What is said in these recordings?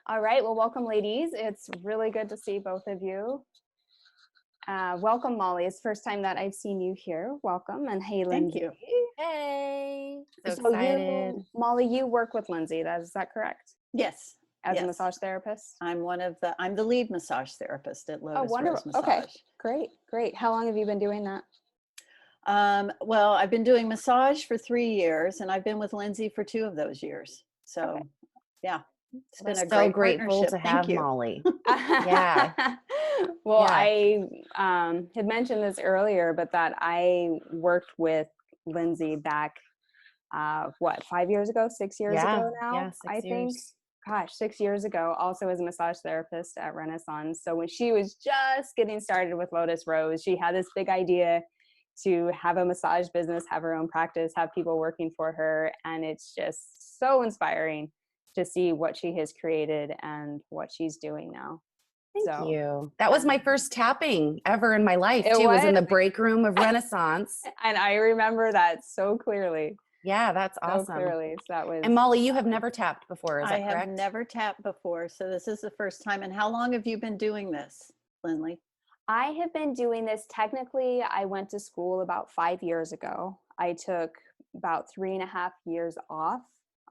All right. Well, welcome, ladies. It's really good to see both of you. Welcome, Molly. It's the first time that I've seen you here. Welcome. And hey, Thank Lindsay. you. Hey, so So excited. Molly, you work with Lindsay. Is that correct? Yes, As a yes. massage therapist? I'm the lead massage therapist at Oh, Lotus wonderful. Rose Okay. Massage. Great. Great. How long have you been doing that? Well, I've been doing massage for 3 years, and I've been with Lindsay for 2 of those years. Okay. So, yeah, it's We're been a so great grateful partnership. to Thank have you. Molly. Yeah, Well, yeah, I had mentioned this earlier, but that I worked with Lindsay back, 5 years ago, 6 years yeah, ago now, yeah. I Six think. years. Gosh, 6 years ago, also as a massage therapist at Renaissance. So when she was just getting started with Lotus Rose, she had this big idea to have a massage business, have her own practice, have people working for her. And it's just so inspiring to see what she has created and what she's doing now. Thank So, you. That yeah. was my first tapping ever in my life It too. Was in was. the break room of Renaissance. And I remember that so clearly, Yeah, that's so awesome. clearly. So that was, And Molly, you have never tapped before, is I that have correct? never tapped before, so this is the first time. And how long have you been doing this, Lindley? I have been doing this. Technically, I went to school about 5 years ago. I took about 3.5 years off.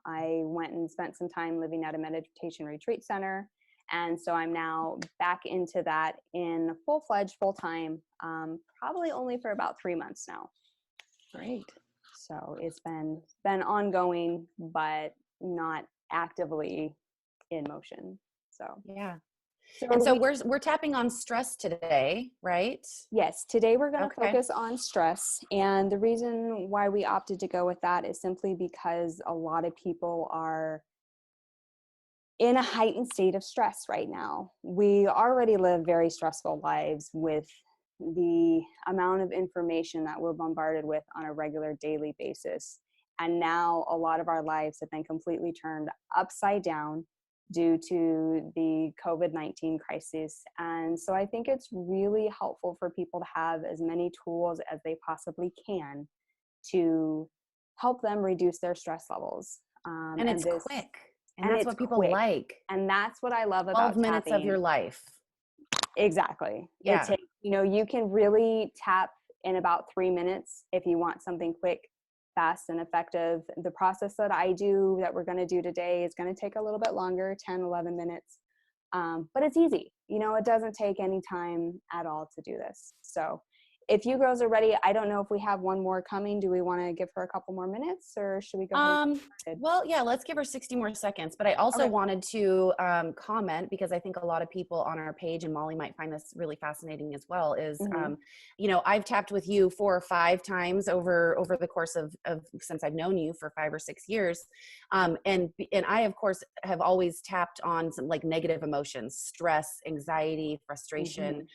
I went and spent some time living at a meditation retreat center. And so I'm now back into that in full-fledged, full-time, probably only for about 3 months now. Great. So it's been ongoing, but not actively in motion. So, Yeah. so And so we're tapping on stress today, right? yes, today we're going to Okay. focus on stress. And the reason why we opted to go with that is simply because a lot of people are in a heightened state of stress right now. We already live very stressful lives with the amount of information that we're bombarded with on a regular daily basis. And now a lot of our lives have been completely turned upside down due to the COVID-19 crisis. And so I think it's really helpful for people to have as many tools as they possibly can to help them reduce their stress levels. And it's quick. And And that's it's what people quick. like. And that's what I love 12 about minutes of your tapping. life. Exactly. It Yeah. takes, you can really tap in about 3 minutes if you want something quick, fast, and effective. The process that I do, that we're going to do today, is going to take a little bit longer, 10, 11 minutes. But it's easy. It doesn't take any time at all to do this. So if you girls are ready, I don't know if we have one more coming. Do we want to give her a couple more minutes, or should we go ahead and get started? Well, yeah, let's give her 60 more seconds. But I also Okay. wanted to comment, because I think a lot of people on our page, and Molly might find this really fascinating as well, is, Mm-hmm. I've tapped with you 4 or 5 times over the course of since I've known you for 5 or 6 years. And I, of course, have always tapped on some like negative emotions, stress, anxiety, frustration,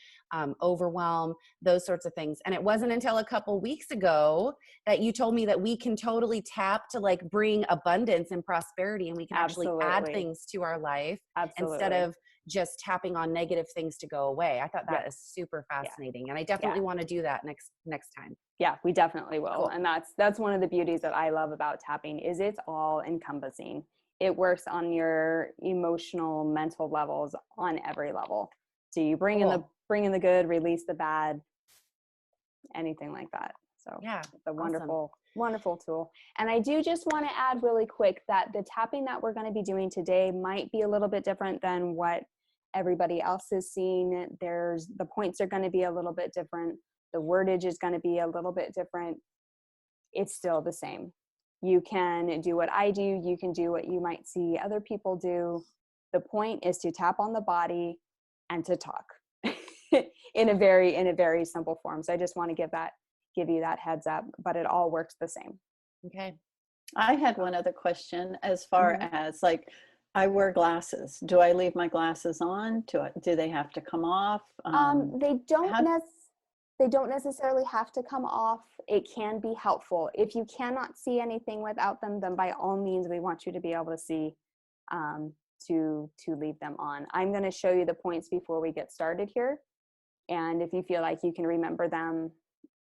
overwhelm, those sorts of things. And it wasn't until a couple weeks ago that you told me that we can totally tap to like bring abundance and prosperity, and we can actually add Absolutely. things to our life instead Absolutely. of just tapping on negative things to go away. I thought Yep. that is super Yeah. fascinating. And I Yeah. definitely want to do that next time. Yeah, we definitely will. Cool. And that's one of the beauties that I love about tapping, is it's all encompassing. It works on your emotional, mental levels on every level. So you bring in the good, release the bad, anything like that. So Yeah, it's a awesome. wonderful, wonderful tool. And I do just want to add really quick that the tapping that we're going to be doing today might be a little bit different than what everybody else is seeing. The points are going to be a little bit different. The wordage is going to be a little bit different. It's still the same. You can do what I do. You can do what you might see other people do. The point is to tap on the body and to talk in a very simple form. So I just want to give you that heads up, but it all works the same. Okay. I had one other question as far as like, I wear glasses. Do I leave my glasses on? Do they have to come off? They don't necessarily have to come off. It can be helpful. If you cannot see anything without them, then by all means, we want you to be able to see, to leave them on. I'm going to show you the points before we get started here. And if you feel like you can remember them,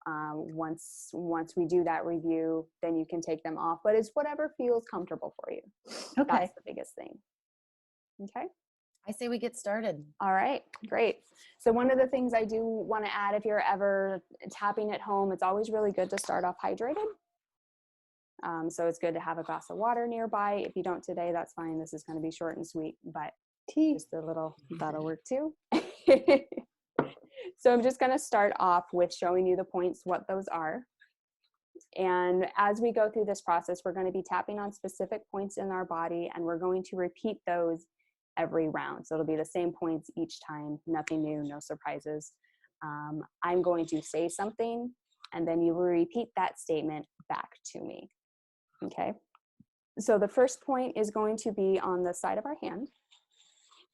once we do that review, then you can take them off. But it's whatever feels comfortable for you. Okay. That's the biggest thing. Okay. I say we get started. All right, great. So one of the things I do want to add, if you're ever tapping at home, it's always really good to start off hydrated. So it's good to have a glass of water nearby. If you don't today, that's fine. This is going to be short and sweet, but just a little, that'll work too. So I'm just going to start off with showing you the points, what those are. And as we go through this process, we're going to be tapping on specific points in our body, and we're going to repeat those every round. So it'll be the same points each time, nothing new, no surprises. I'm going to say something, and then you will repeat that statement back to me. Okay. So the first point is going to be on the side of our hand.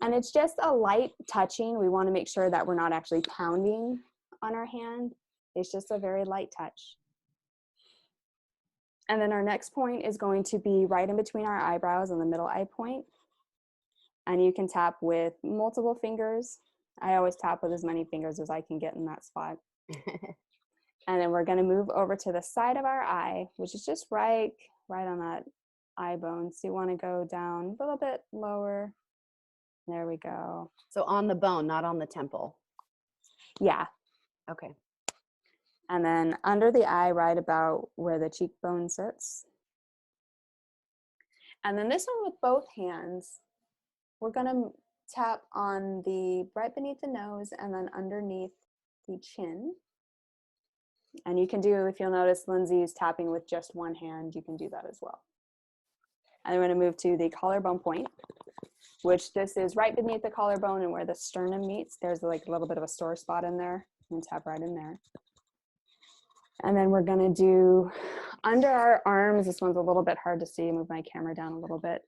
And it's just a light touching. We want to make sure that we're not actually pounding on our hand. It's just a very light touch. And then our next point is going to be right in between our eyebrows and the middle eye point. And you can tap with multiple fingers. I always tap with as many fingers as I can get in that spot. And then we're going to move over to the side of our eye, which is just right on that eye bone. So you want to go down a little bit lower. There we go. So on the bone, not on the temple. Yeah. Okay. And then under the eye, right about where the cheekbone sits. And then this one with both hands, we're going to tap on the right beneath the nose and then underneath the chin. And you can do, if you'll notice, Lindsay is tapping with just one hand. You can do that as well. And we're going to move to the collarbone point, which this is right beneath the collarbone and where the sternum meets. There's like a little bit of a sore spot in there. And tap right in there. And then we're going to do under our arms. This one's a little bit hard to see. Move my camera down a little bit.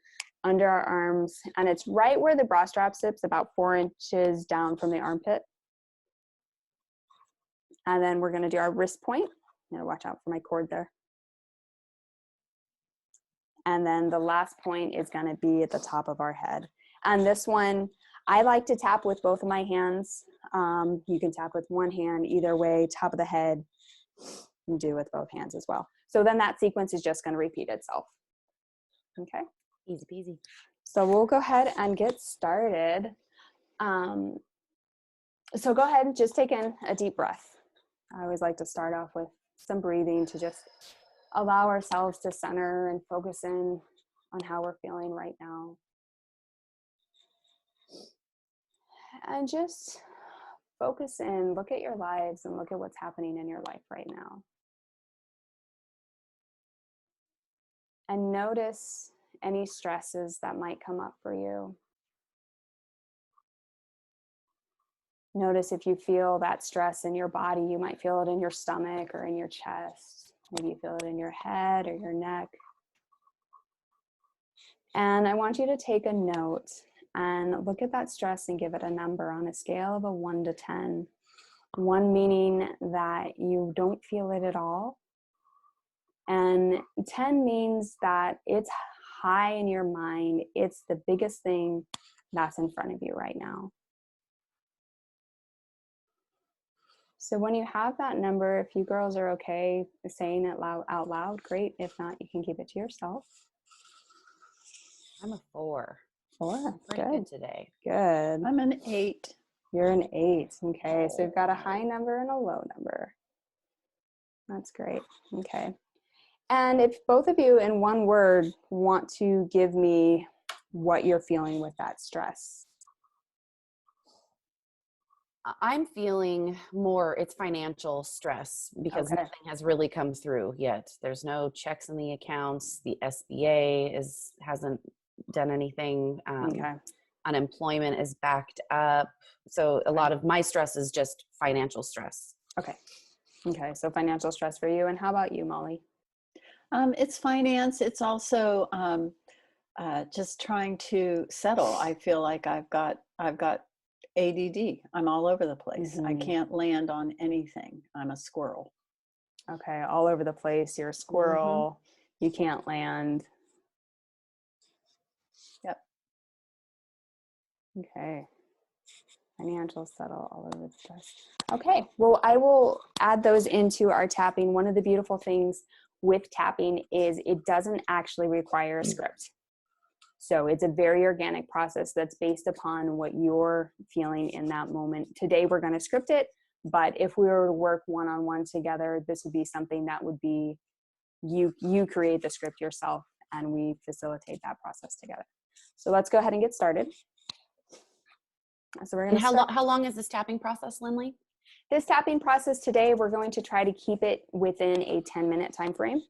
Under our arms. And it's right where the bra strap sits, about 4 inches down from the armpit. And then we're going to do our wrist point. I'm going to watch out for my cord there. And then the last point is going to be at the top of our head. And this one, I like to tap with both of my hands. You can tap with one hand, either way, top of the head. You do with both hands as well. So then that sequence is just going to repeat itself. Okay. Easy peasy. So we'll go ahead and get started. So go ahead and just take in a deep breath. I always like to start off with some breathing to just allow ourselves to center and focus in on how we're feeling right now. And just focus in, look at your lives and look at what's happening in your life right now. And notice any stresses that might come up for you. Notice if you feel that stress in your body. You might feel it in your stomach or in your chest. Maybe you feel it in your head or your neck. And I want you to take a note and look at that stress and give it a number on a scale of a 1 to 10. 1 meaning that you don't feel it at all. And 10 means that it's high in your mind. It's the biggest thing that's in front of you right now. So when you have that number, if you girls are okay saying it out loud, great. If not, you can keep it to yourself. I'm a 4. 4. Pretty good today. Good. I'm an 8. You're an 8. Okay, so we've got a high number and a low number. That's great. Okay. And if both of you in one word want to give me what you're feeling with that stress. I'm feeling more, it's financial stress because nothing has really come through yet. There's no checks in the accounts. The SBA hasn't done anything. Unemployment is backed up. So a lot of my stress is just financial stress. Okay. So financial stress for you. And how about you, Molly? It's finance. It's also just trying to settle. I feel like I've got ADD. I'm all over the place. I can't land on anything. I'm a squirrel. Okay, all over the place. You're a squirrel. You can't land. Yep. Okay. Financial settle, all over the place. Okay, well, I will add those into our tapping. One of the beautiful things with tapping is it doesn't actually require a script. So it's a very organic process that's based upon what you're feeling in that moment. Today, we're going to script it, but if we were to work one-on-one together, this would be something that would be you create the script yourself, and we facilitate that process together. So let's go ahead and get started. So we're going to start. How long is this tapping process, Lindley? This tapping process today, we're going to try to keep it within a 10-minute time frame.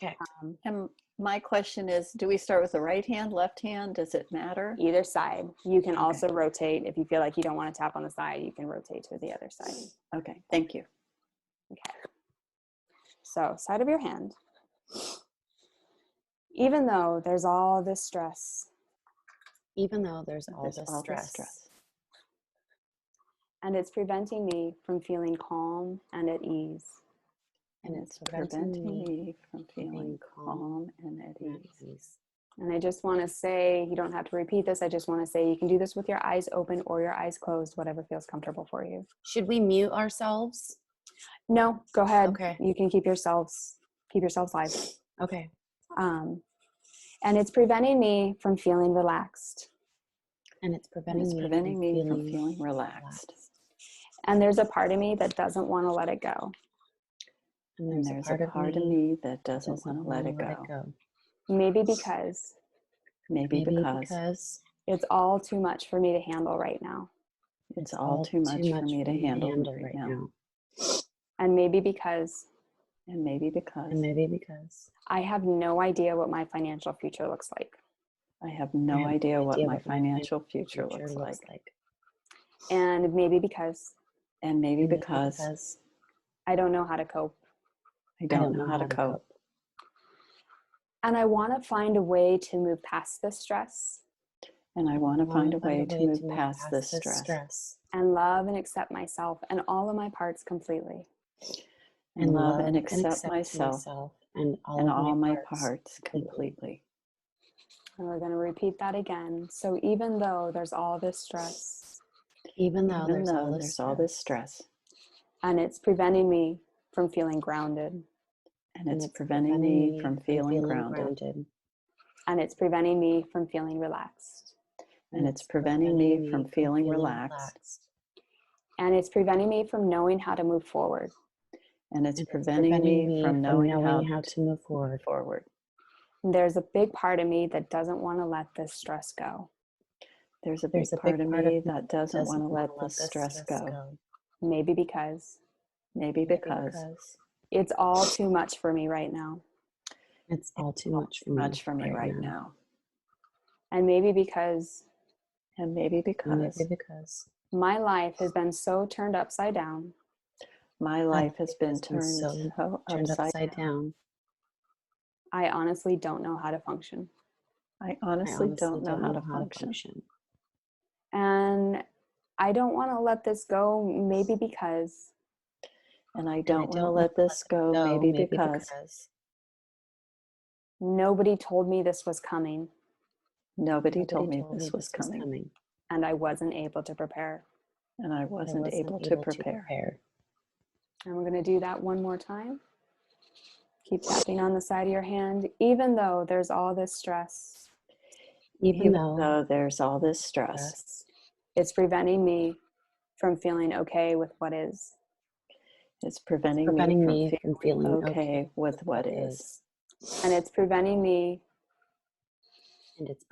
Okay. And my question is, do we start with the right hand, left hand? Does it matter? Either side. You can also rotate. If you feel like you don't want to tap on the side, you can rotate to the other side. Okay, thank you. Okay. So, side of your hand. Even though there's all this stress. Even though there's all this stress. And it's preventing me from feeling calm and at ease. And it's preventing me from feeling calm and at ease. And I just want to say, you don't have to repeat this. I just want to say you can do this with your eyes open or your eyes closed, whatever feels comfortable for you. Should we mute ourselves? No, go ahead. Okay. You can keep yourselves live. Okay. And it's preventing me from feeling relaxed. And it's preventing me from feeling relaxed. And there's a part of me that doesn't want to let it go. And there's a part of me that doesn't want to let it go. Maybe because it's all too much for me to handle right now. It's all too much for me to handle right now. And maybe because I have no idea what my financial future looks like. I have no idea what my financial future looks like. And maybe because I don't know how to cope. I don't know how to cope. And I want to find a way to move past this stress. And I want to find a way to move past this stress. And love and accept myself and all of my parts completely. And love and accept myself and all my parts completely. And we're going to repeat that again. So even though there's all this stress. Even though there's all this stress. And it's preventing me from feeling grounded. And it's preventing me from feeling grounded. And it's preventing me from feeling relaxed. And it's preventing me from feeling relaxed. And it's preventing me from knowing how to move forward. And it's preventing me from knowing how to move forward. There's a big part of me that doesn't want to let this stress go. There's a big part of me that doesn't want to let this stress go. Maybe because it's all too much for me right now. It's all too much for me right now. And maybe because my life has been so turned upside down. My life has been turned so upside down. I honestly don't know how to function. I honestly don't know how to function. And I don't want to let this go, maybe because. And I don't want to let this go, maybe because. Nobody told me this was coming. Nobody told me this was coming. And I wasn't able to prepare. And I wasn't able to prepare. And we're going to do that one more time. Keep tapping on the side of your hand. Even though there's all this stress. Even though there's all this stress. It's preventing me from feeling okay with what is. It's preventing me from feeling okay with what is. And it's preventing me. And it's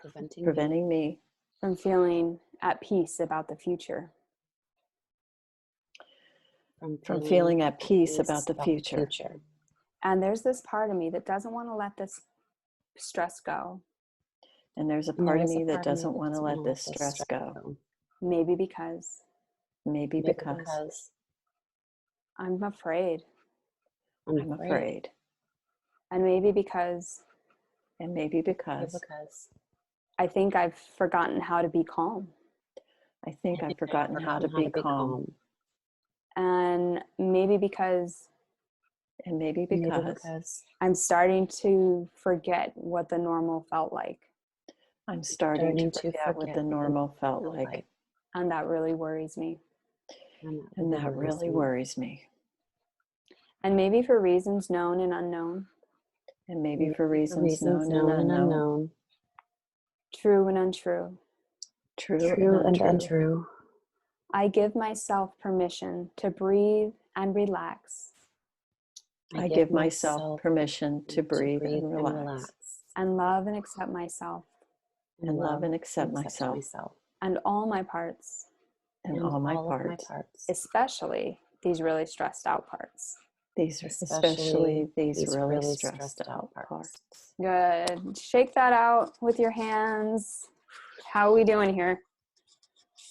preventing me from feeling at peace about the future. From feeling at peace about the future. And there's this part of me that doesn't want to let this stress go. And there's a part of me that doesn't want to let this stress go. Maybe because. I'm afraid. I'm afraid. And maybe because. I think I've forgotten how to be calm. I think I've forgotten how to be calm. And maybe because I'm starting to forget what the normal felt like. I'm starting to forget what the normal felt like. And that really worries me. And that really worries me. And maybe for reasons known and unknown. And maybe for reasons known and unknown. true and untrue. True and untrue. I give myself permission to breathe and relax. I give myself permission to breathe and relax. And love and accept myself. And love and accept myself. And all my parts. And all my parts. Especially these really stressed out parts. Especially these really stressed out parts. Good. Shake that out with your hands. How are we doing here?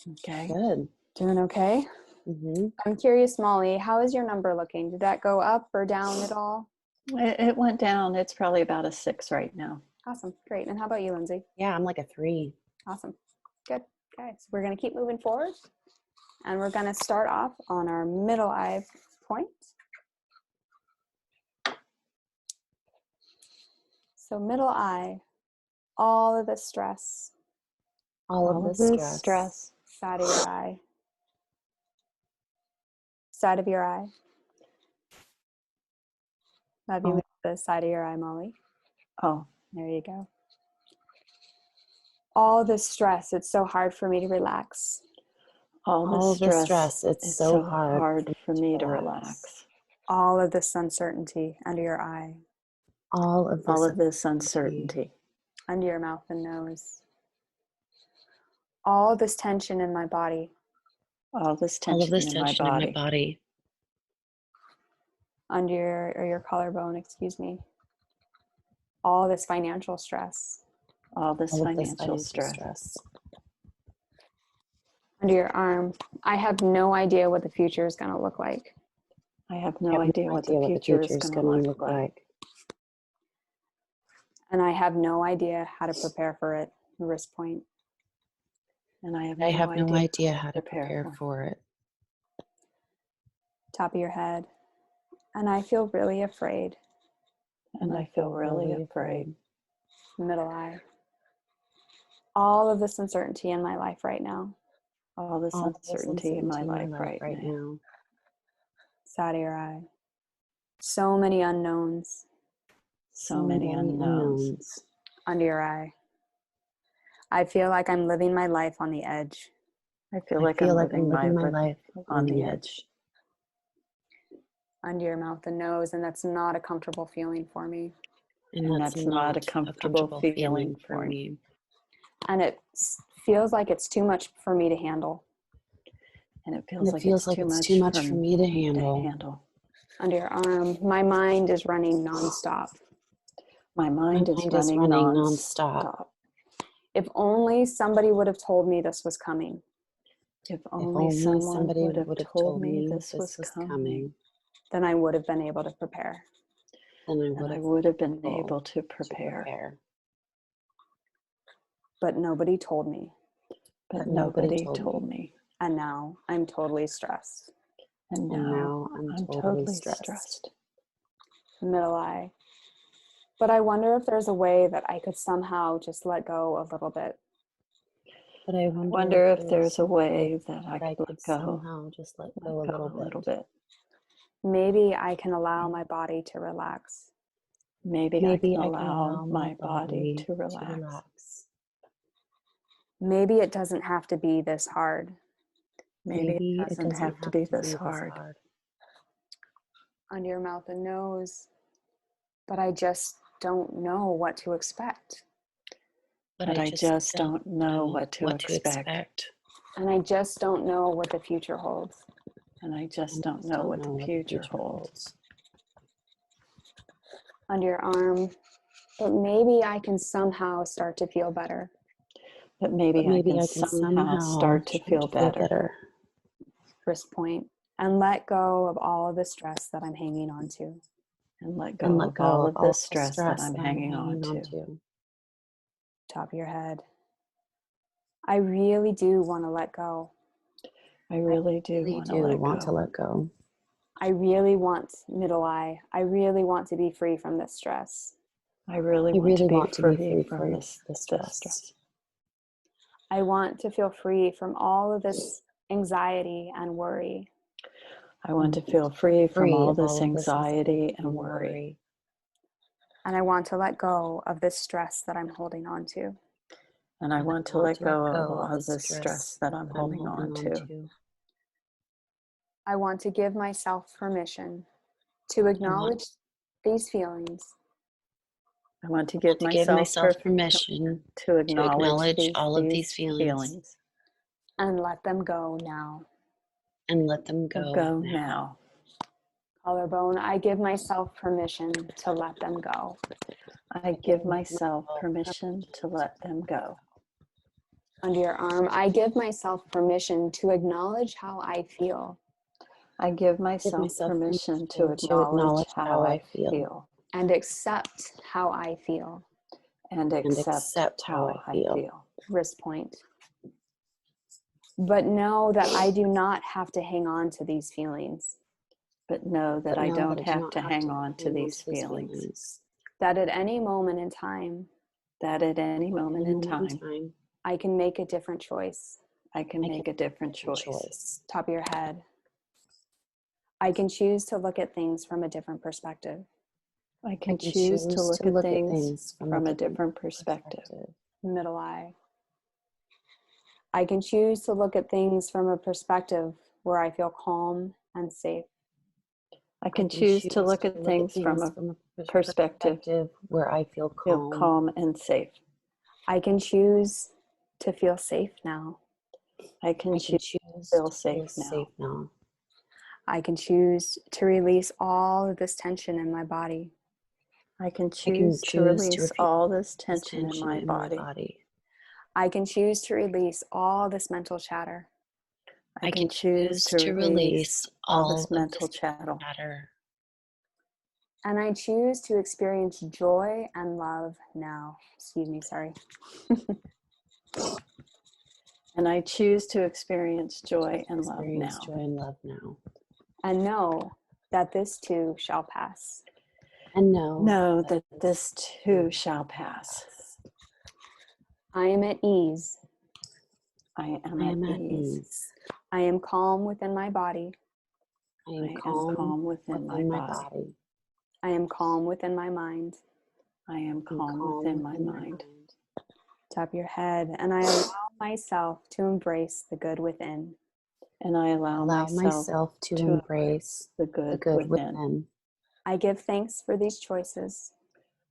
Okay. Good. Doing okay? Mm-hmm. I'm curious, Molly, how is your number looking? Did that go up or down at all? It went down. It's probably about a 6 right now. Awesome. Great. And how about you, Lindsay? Yeah, I'm like a 3. Awesome. Good. Okay. So we're going to keep moving forward. And we're going to start off on our middle eye point. So middle eye, all of the stress. All of the stress. Side of your eye. Side of your eye. That'd be the side of your eye, Molly. Oh, there you go. All the stress. It's so hard for me to relax. All the stress. It's so hard for me to relax. All of this uncertainty under your eye. All of this uncertainty. Under your mouth and nose. All this tension in my body. All this tension in my body. Under your collarbone, excuse me. All this financial stress. All this financial stress. Under your arm. I have no idea what the future is going to look like. I have no idea what the future is going to look like. And I have no idea how to prepare for it. Wrist point. And I have no idea how to prepare for it. Top of your head. And I feel really afraid. And I feel really afraid. Middle eye. All of this uncertainty in my life right now. All this uncertainty in my life right now. Side of your eye. So many unknowns. So many unknowns. Under your eye. I feel like I'm living my life on the edge. I feel like I'm living my life on the edge. Under your mouth and nose, and that's not a comfortable feeling for me. And that's not a comfortable feeling for me. And it feels like it's too much for me to handle. And it feels like it's too much for me to handle. Under your arm, my mind is running nonstop. My mind is running nonstop. If only somebody would have told me this was coming. If only somebody would have told me this was coming. Then I would have been able to prepare. Then I would have been able to prepare. But nobody told me. But nobody told me. And now I'm totally stressed. And now I'm totally stressed. Middle eye. But I wonder if there's a way that I could somehow just let go a little bit. But I wonder if there's a way that I could let go. Somehow just let go a little bit. Maybe I can allow my body to relax. Maybe I can allow my body to relax. Maybe it doesn't have to be this hard. Maybe it doesn't have to be this hard. Under your mouth and nose. But I just don't know what to expect. But I just don't know what to expect. And I just don't know what the future holds. And I just don't know what the future holds. Under your arm. But maybe I can somehow start to feel better. But maybe I can somehow start to feel better. Wrist point. And let go of all of the stress that I'm hanging on to. And let go of all of the stress that I'm hanging on to. Top of your head. I really do want to let go. I really do want to let go. I really want middle eye. I really want to be free from this stress. I really want to be free from this stress. I want to feel free from all of this anxiety and worry. I want to feel free from all this anxiety and worry. And I want to let go of this stress that I'm holding on to. And I want to let go of all the stress that I'm holding on to. I want to give myself permission to acknowledge these feelings. I want to give myself permission to acknowledge all of these feelings. And let them go now. And let them Go now. Collarbone, I give myself permission to let them go. I give myself permission to let them go. Under your arm, I give myself permission to acknowledge how I feel. I give myself permission to acknowledge how I feel. And accept how I feel. And accept how I feel. Wrist point. But know that I do not have to hang on to these feelings. But know that I don't have to hang on to these feelings. That at any moment in time, I can make a different choice. I can make a different choice. Top of your head. I can choose to look at things from a different perspective. I can choose to look at things from a different perspective. Middle eye. I can choose to look at things from a perspective where I feel calm and safe. I can choose to look at things from a perspective where I feel calm and safe. I can choose to feel safe now. I can choose to feel safe now. I can choose to release all of this tension in my body. I can choose to release all this tension in my body. I can choose to release all this mental chatter. I can choose to release all this mental chatter. And I choose to experience joy and love now. Excuse me, sorry. And I choose to experience joy and love now. And know that this too shall pass. And know that this too shall pass. I am at ease. I am at ease. I am calm within my body. I am calm within my body. I am calm within my mind. I am calm within my mind. Top of your head. And I allow myself to embrace the good within. And I allow myself to embrace the good within. I give thanks for these choices.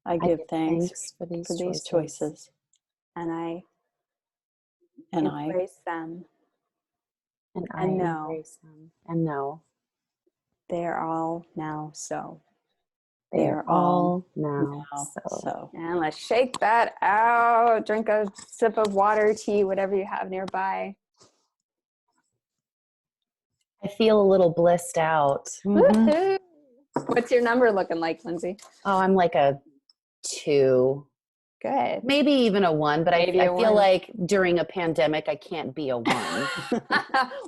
I give thanks for these choices. And I embrace them. And know they are all now so. They are all now so. And let's shake that out. Drink a sip of water, tea, whatever you have nearby. I feel a little blissed out. Mm-hmm. What's your number looking like, Lindsay? Oh, I'm like a 2. Good. Maybe even a 1, but I feel like during a pandemic, I can't be a 1.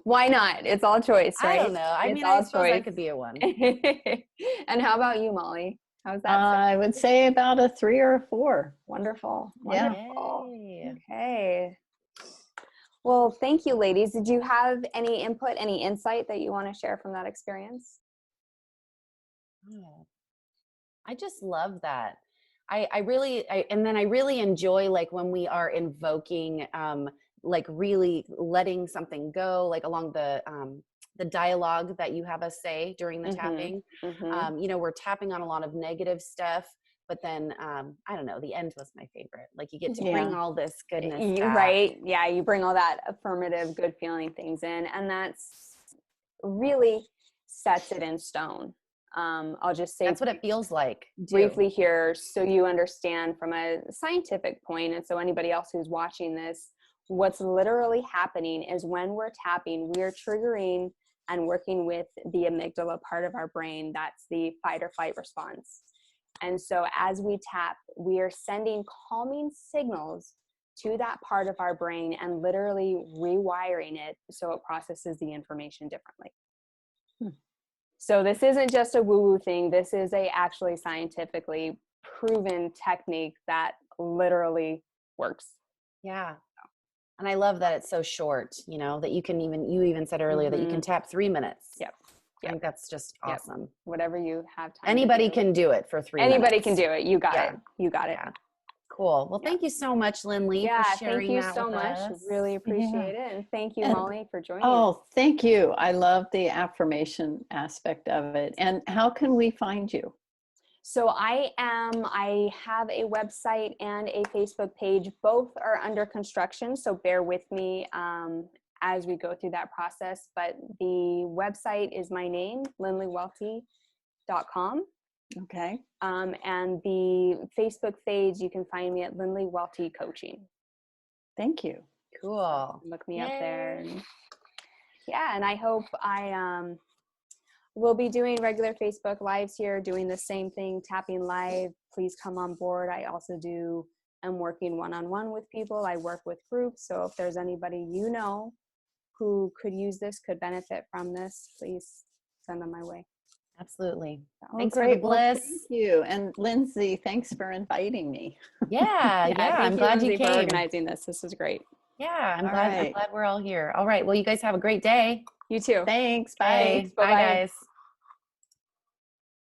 Why not? It's all choice, right? I don't know. I suppose I could be a 1. And how about you, Molly? How's that? I would say about a 3 or a 4. Wonderful. Yeah. Okay. Well, thank you, ladies. Did you have any input, any insight that you want to share from that experience? I just love that. I really enjoy like when we are invoking, like really letting something go, like along the dialogue that you have us say during the tapping. We're tapping on a lot of negative stuff, but then I don't know, the end was my favorite. Like you get to bring all this goodness back. Right. Yeah, you bring all that affirmative, good feeling things in, and that's really sets it in stone. I'll just say that's what it feels like briefly here, so you understand from a scientific point, and so anybody else who's watching this, what's literally happening is when we're tapping, we're triggering and working with the amygdala part of our brain. That's the fight or flight response. And so as we tap, we are sending calming signals to that part of our brain and literally rewiring it so it processes the information differently. So this isn't just a woo-woo thing. This is a actually scientifically proven technique that literally works. Yeah. And I love that it's so short, that you even said earlier that you can tap 3 minutes. Yep. I think that's just awesome. Whatever you have time. Anybody can do it for 3 minutes. Anybody can do it. You got it. You got it. Cool. Well, thank you so much, Lindley, Yeah, for thank sharing you that so with much. us. Really Yeah. appreciate it. And thank you, And Molly, for joining us. oh, thank you. I love the affirmation aspect of it. And how can we find you? So I have a website and a Facebook page. Both are under construction, so bear with me as we go through that process. But the website is my name, lindleywelty.com. Okay. And the Facebook page, you can find me at Lindley Welty Coaching. Thank you. Cool. Look me up there. And yeah, and I hope we'll be doing regular Facebook Lives here, doing the same thing, tapping live. Please come on board. I also am working one-on-one with people. I work with groups. So if there's anybody you know who could use this, could benefit from this, please send them my way. Absolutely. Oh, Thanks great. for the bliss. Well, thank you. And Lindsay, thanks for inviting me. Yeah, Yeah, I'm thank glad Lindsay, you for came. organizing this. This is great. Yeah, I'm All glad. I'm right. glad we're all here. All right. Well, you guys have a great day. You too. Thanks. Bye. Okay. Thanks. Bye, Bye-bye. guys.